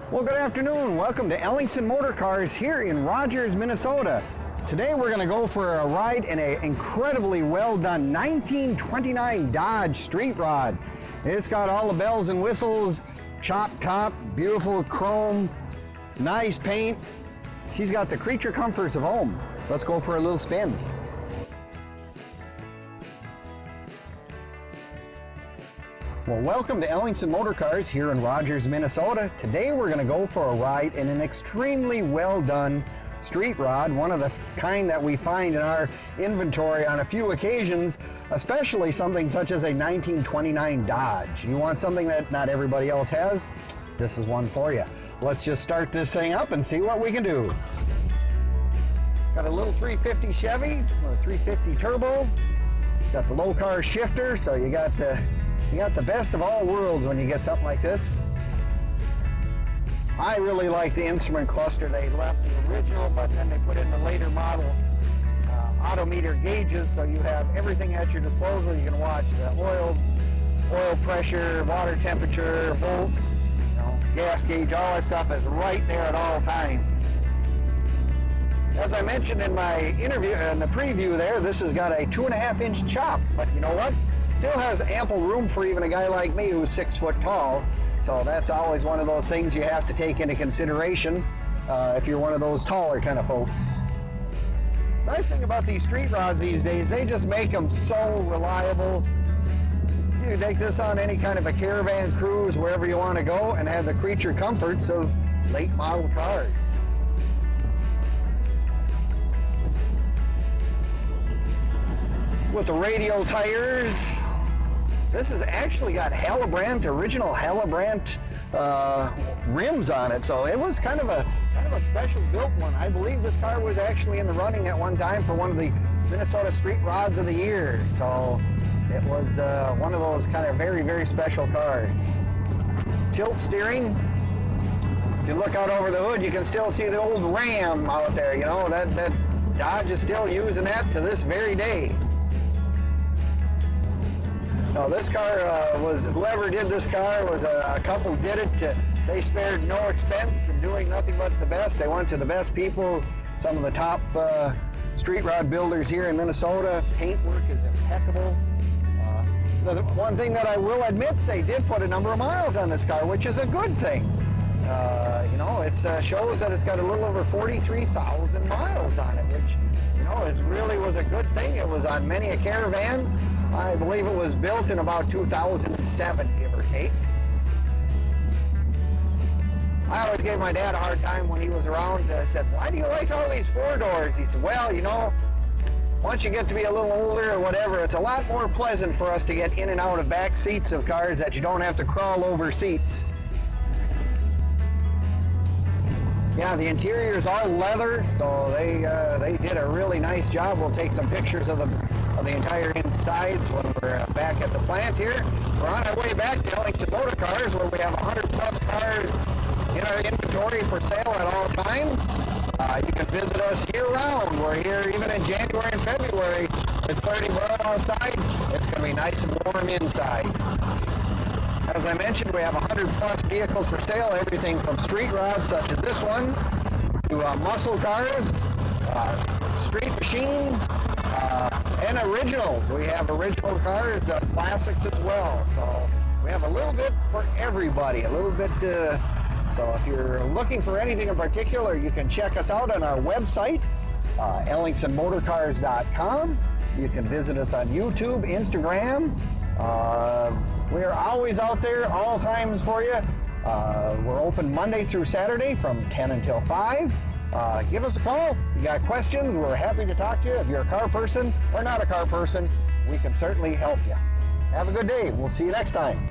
Well, good afternoon. Welcome to Ellingson Motorcars here in Rogers, Minnesota. Today we're going to go for a ride in an incredibly well done 1929 Dodge Streetrod. It's got all the bells and whistles, chop top, beautiful chrome, nice paint. She's got the creature comforts of home. Let's go for a little spin. Well, welcome to Ellingson Motorcars here in Rogers, Minnesota. Today we're going to go for a ride in an extremely well done street rod, one of the kind that we find in our inventory on a few occasions, especially something such as a 1929 Dodge. You want something that not everybody else has? This is one for you. Let's just start this thing up and see what we can do. Got a little 350 Chevy with a 350 turbo. It's got the low car shifter, so you got the best of all worlds when you get something like this. I really like the instrument cluster. They left the original, but then they put in the later model odometer gauges, so you have everything at your disposal. You can watch the oil pressure, water temperature, volts, gas gauge, all that stuff is right there at all times. As I mentioned in my interview, in the preview there, this has got a 2.5-inch chop, but you know what? Still has ample room for even a guy like me who's 6 foot tall. So that's always one of those things you have to take into consideration if you're one of those taller kind of folks. Nice thing about these street rods these days, they just make them so reliable. You can take this on any kind of a caravan cruise, wherever you want to go, and have the creature comforts of late model cars. With the radial tires, this has actually got original Hellebrandt rims on it, so it was kind of a special built one. I believe this car was actually in the running at one time for one of the Minnesota Street Rods of the Year, so it was one of those kind of very, very special cars. Tilt steering. If you look out over the hood, you can still see the old Ram out there. You know, that Dodge is still using that to this very day. No, this car whoever did this car was a couple did it. They spared no expense in doing nothing but the best. They went to the best people, some of the top street rod builders here in Minnesota. Paintwork is impeccable. The one thing that I will admit, they did put a number of miles on this car, which is a good thing. It shows that it's got a little over 43,000 miles on it, which really was a good thing. It was on many a caravans. I believe it was built in about 2007, give or take. I always gave my dad a hard time when he was around. I said, why do you like all these four doors? He said, well, once you get to be a little older or whatever, it's a lot more pleasant for us to get in and out of back seats of cars that you don't have to crawl over seats. Yeah, the interior is all leather, so they did a really nice job. We'll take some pictures of the entire insides when we're back at the plant here. We're on our way back to Ellingson Motorcars, where we have 100 plus cars in our inventory for sale at all times. You can visit us year-round. We're here even in January and February. It's 30 below outside. It's going to be nice and warm inside. As I mentioned, we have 100 plus vehicles for sale, everything from street rods such as this one to muscle cars, street machines, and originals. We have original cars, classics as well. So we have a little bit for everybody, so if you're looking for anything in particular, you can check us out on our website, ellingsonmotorcars.com. You can visit us on YouTube, Instagram. We are always out there, all times for you. We're open Monday through Saturday from 10 until 5. Give us a call. If you got questions, we're happy to talk to you. If you're a car person or not a car person, we can certainly help you. Have a good day. We'll see you next time.